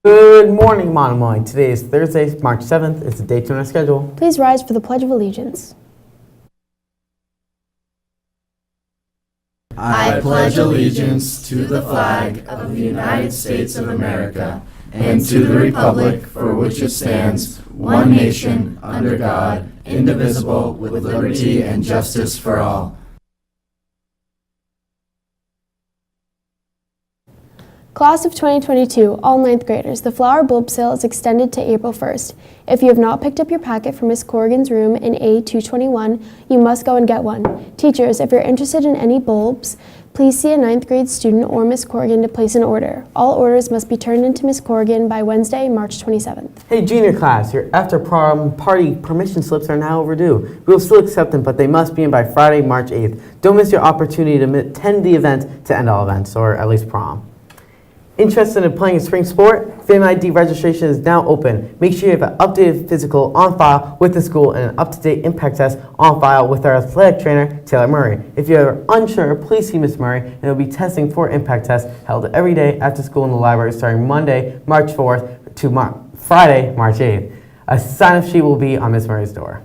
Good morning, Monomoy. Today is Thursday, March 7th. It's the day 2 on our schedule. Please rise for the Pledge of Allegiance. I pledge allegiance to the flag of the United States of America and to the republic for which it stands, one nation, under God, indivisible, with liberty and justice for all. Class of 2022, all 9th graders, the flower bulb sale is extended to April 1st. If you have not picked up your packet from Ms. Corrigan's room in A221, you must go and get one. Teachers, if you're interested in any bulbs, please see a 9th grade student or Ms. Corrigan to place an order. All orders must be turned into Ms. Corrigan by Wednesday, March 27th. Hey, junior class, your after-prom party permission slips are now overdue. We will still accept them, but they must be in by Friday, March 8th. Don't miss your opportunity to attend the event to end all events, or at least prom. Interested in playing a spring sport? FamID registration is now open. Make sure you have an updated physical on file with the school and an up-to-date impact test on file with our athletic trainer, Taylor Murray. If you are unsure, please see Ms. Murray, and we'll be testing for impact tests held every day after school in the library starting Monday, March 4th to Friday, March 8th. A sign-up sheet will be on Ms. Murray's door.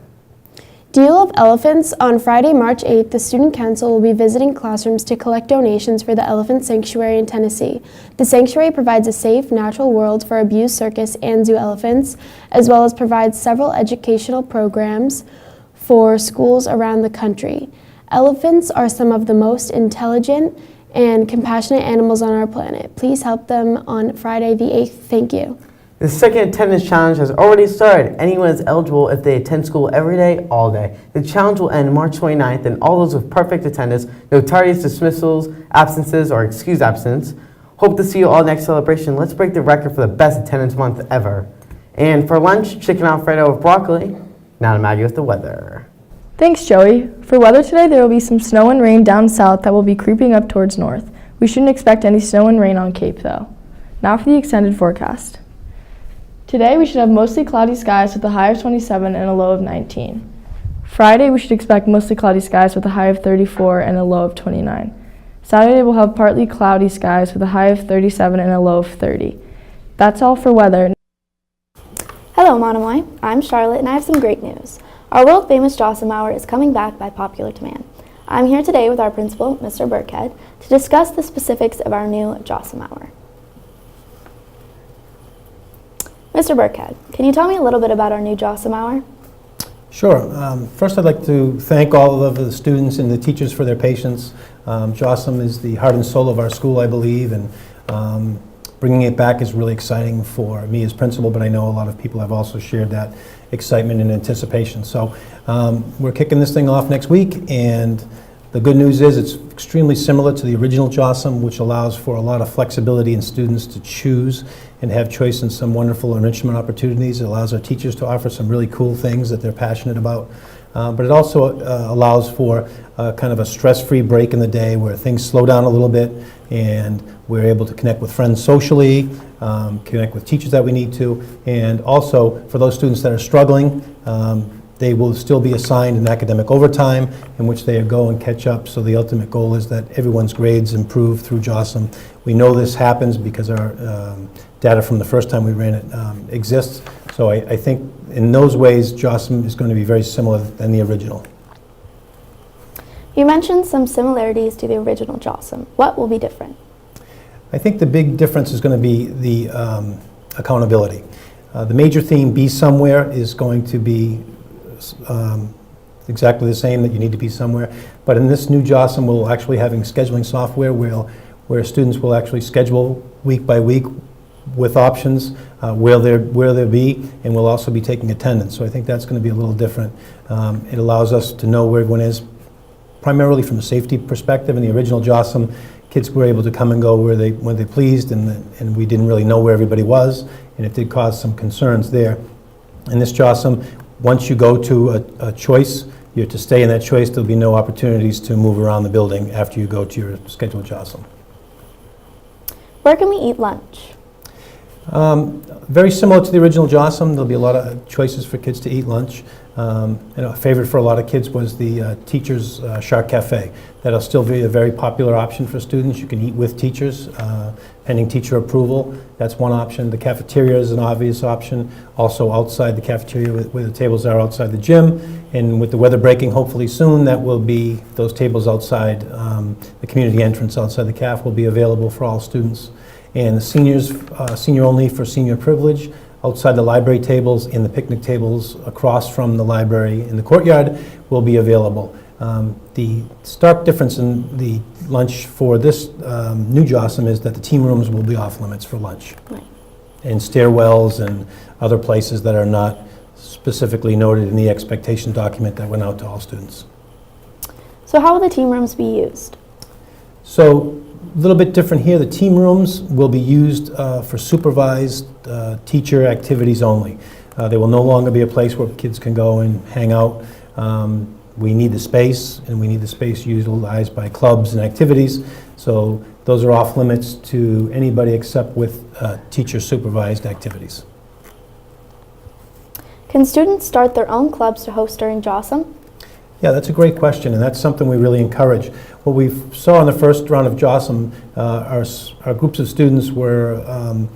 Do you love elephants? On Friday, March 8th, the Student Council will be visiting classrooms to collect donations for the Elephant Sanctuary in Tennessee. The sanctuary provides a safe, natural world for abused circus and zoo elephants, as well as provides several educational programs for schools around the country. Elephants are some of the most intelligent and compassionate animals on our planet. Please help them on Friday the 8th. Thank you. The second attendance challenge has already started. Anyone is eligible if they attend school every day, all day. The challenge will end March 29th, and all those with perfect attendance, no tardies, dismissals, absences, or excused absence. Hope to see you all next celebration. Let's break the record for the best attendance month ever. And for lunch, chicken Alfredo with broccoli. Now to Maggie with the weather. Thanks, Joey. For weather today, there will be some snow and rain down south that will be creeping up towards north. We shouldn't expect any snow and rain on Cape, though. Now for the extended forecast. Today, we should have mostly cloudy skies with a high of 27 and a low of 19. Friday, we should expect mostly cloudy skies with a high of 34 and a low of 29. Saturday, we'll have partly cloudy skies with a high of 37 and a low of 30. That's all for weather. Hello, Monomoy. I'm Charlotte, and I have some great news. Our world-famous Jossum Hour is coming back by popular demand. I'm here today with our principal, Mr. Burkhead, to discuss the specifics of our new Jossum Hour. Mr. Burkhead, can you tell me a little bit about our new Jossum Hour? Sure. First, I'd like to thank all of the students and the teachers for their patience. Jossum is the heart and soul of our school, I believe, and bringing it back is really exciting for me as principal, but I know a lot of people have also shared that excitement and anticipation. So we're kicking this thing off next week, and the good news is it's extremely similar to the original Jossum, which allows for a lot of flexibility in students to choose and have choice in some wonderful enrichment opportunities. It allows our teachers to offer some really cool things that they're passionate about. But it also allows for kind of a stress-free break in the day where things slow down a little bit and we're able to connect with friends socially, connect with teachers that we need to, and also for those students that are struggling, they will still be assigned an academic overtime in which they go and catch up. So the ultimate goal is that everyone's grades improve through Jossum. We know this happens because our data from the first time we ran it exists. So I think in those ways, Jossum is going to be very similar than the original. You mentioned some similarities to the original Jossum. What will be different? I think the big difference is going to be the accountability. The major theme, Be Somewhere, is going to be exactly the same, that you need to be somewhere. But in this new Jossum, we'll actually having scheduling software where students will actually schedule week by week with options where they'll be, and we'll also be taking attendance. So I think that's going to be a little different. It allows us to know where everyone is, primarily from a safety perspective. In the original Jossum, kids were able to come and go when they pleased, and we didn't really know where everybody was, and it did cause some concerns there. In this Jossum, once you go to a choice, you're to stay in that choice. There'll be no opportunities to move around the building after you go to your scheduled Jossum. Where can we eat lunch? Very similar to the original Jossam. There'll be a lot of choices for kids to eat lunch. A favorite for a lot of kids was the Teachers Shark Cafe. That'll still be a very popular option for students. You can eat with teachers, pending teacher approval. That's one option. The cafeteria is an obvious option. Also outside the cafeteria where the tables are outside the gym. And with the weather breaking hopefully soon, that will be, those tables outside the community entrance outside the caf will be available for all students. And the seniors, senior only for senior privilege, outside the library tables and the picnic tables across from the library in the courtyard will be available. The stark difference in the lunch for this new Jossam is that the team rooms will be off limits for lunch. Right. And stairwells and other places that are not specifically noted in the expectation document that went out to all students. So how will the team rooms be used? So a little bit different here. The team rooms will be used for supervised teacher activities only. They will no longer be a place where kids can go and hang out. We need the space, and we need the space utilized by clubs and activities. So those are off limits to anybody except with teacher supervised activities. Can students start their own clubs to host during Jossam? Yeah, that's a great question, and that's something we really encourage. What we saw in the first round of Jossam, our groups of students were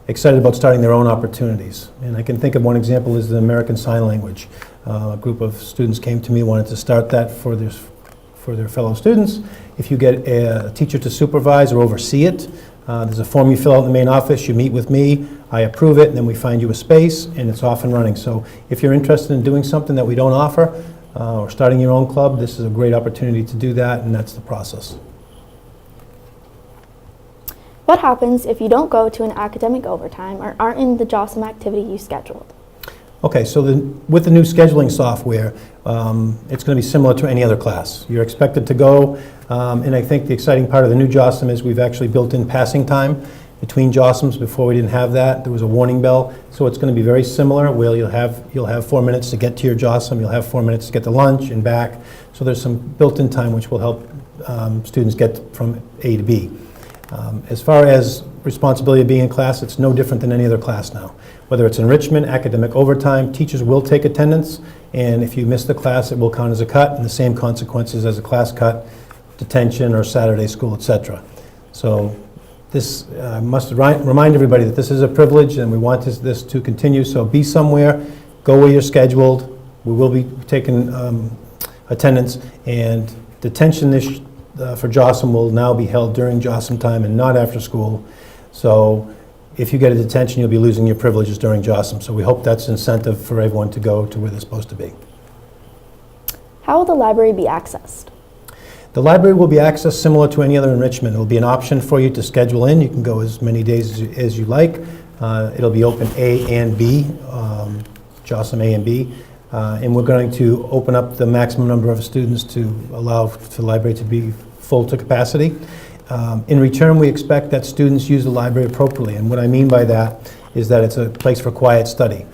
excited about starting their own opportunities. And I can think of one example is the American Sign Language. A group of students came to me, wanted to start that for their fellow students. If you get a teacher to supervise or oversee it, there's a form you fill out in the main office, you meet with me, I approve it, and then we find you a space, and it's off and running. So if you're interested in doing something that we don't offer, or starting your own club, this is a great opportunity to do that, and that's the process. What happens if you don't go to an academic overtime or aren't in the Jossam activity you scheduled? Okay, so with the new scheduling software, it's going to be similar to any other class. You're expected to go, and I think the exciting part of the new Jossam is we've actually built in passing time between Jossams. Before we didn't have that. There was a warning bell, so it's going to be very similar. Where you'll have 4 minutes to get to your Jossam, you'll have 4 minutes to get to lunch and back. So there's some built-in time which will help students get from A to B. As far as responsibility of being in class, it's no different than any other class now. Whether it's enrichment, academic overtime, teachers will take attendance, and if you miss the class, it will count as a cut, and the same consequences as a class cut, detention, or Saturday school, etc. So this must remind everybody that this is a privilege, and we want this to continue. So be somewhere, go where you're scheduled. We will be taking attendance, and detention for Jossam will now be held during Jossam time and not after school. So if you get a detention, you'll be losing your privileges during Jossam. So we hope that's incentive for everyone to go to where they're supposed to be. How will the library be accessed? The library will be accessed similar to any other enrichment. It will be an option for you to schedule in. You can go as many days as you like. It'll be open A and B, Jossam A and B. And we're going to open up the maximum number of students to allow for the library to be full to capacity. In return, we expect that students use the library appropriately. And what I mean by that is that it's a place for quiet study.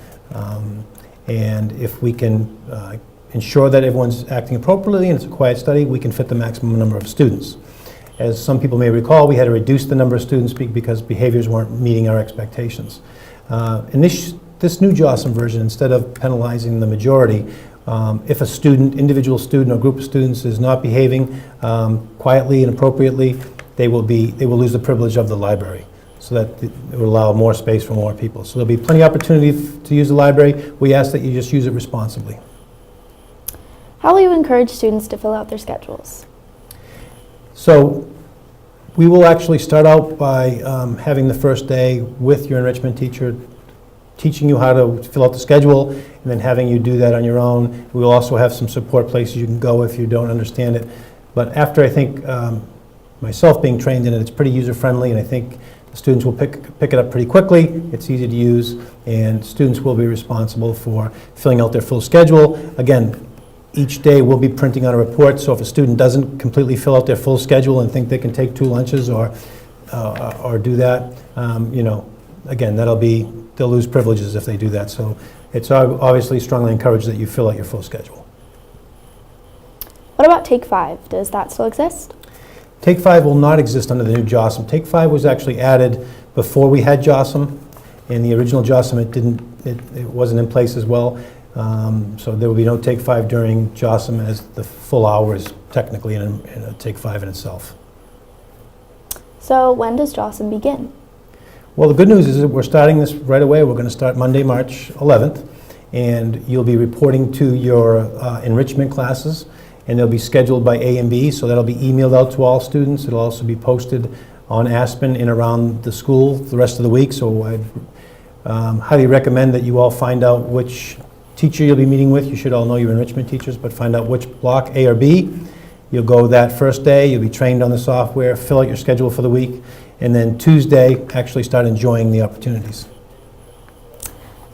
And if we can ensure that everyone's acting appropriately and it's a quiet study, we can fit the maximum number of students. As some people may recall, we had to reduce the number of students because behaviors weren't meeting our expectations. In this new Jossam version, instead of penalizing the majority, if a individual student or group of students is not behaving quietly and appropriately, they will lose the privilege of the library, so that it will allow more space for more people. So there'll be plenty of opportunity to use the library. We ask that you just use it responsibly. How will you encourage students to fill out their schedules? So we will actually start out by having the first day with your enrichment teacher, teaching you how to fill out the schedule, and then having you do that on your own. We will also have some support places you can go if you don't understand it. But after, I think, myself being trained in it, it's pretty user-friendly, and I think the students will pick it up pretty quickly. It's easy to use, and students will be responsible for filling out their full schedule. Again, each day we'll be printing out a report, so if a student doesn't completely fill out their full schedule and think they can take 2 lunches or do that, again, they'll lose privileges if they do that. So it's obviously strongly encouraged that you fill out your full schedule. What about Take 5? Does that still exist? Take 5 will not exist under the new Jossam. Take 5 was actually added before we had Jossam, In the original JOSM, it wasn't in place as well. So there will be no Take 5 during JOSM, as the full hour is technically in a Take 5 in itself. So when does JOSM begin? Well, the good news is that we're starting this right away. We're going to start Monday, March 11th, and you'll be reporting to your enrichment classes, and they'll be scheduled by A and B, so that'll be emailed out to all students. It'll also be posted on Aspen and around the school the rest of the week, so I'd highly recommend that you all find out which teacher you'll be meeting with. You should all know your enrichment teachers, but find out which block, A or B. You'll go that first day, you'll be trained on the software, fill out your schedule for the week, and then Tuesday, actually start enjoying the opportunities.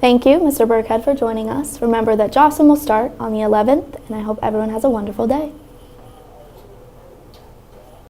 Thank you, Mr. Burkhead, for joining us. Remember that JOSM will start on the 11th, and I hope everyone has a wonderful day.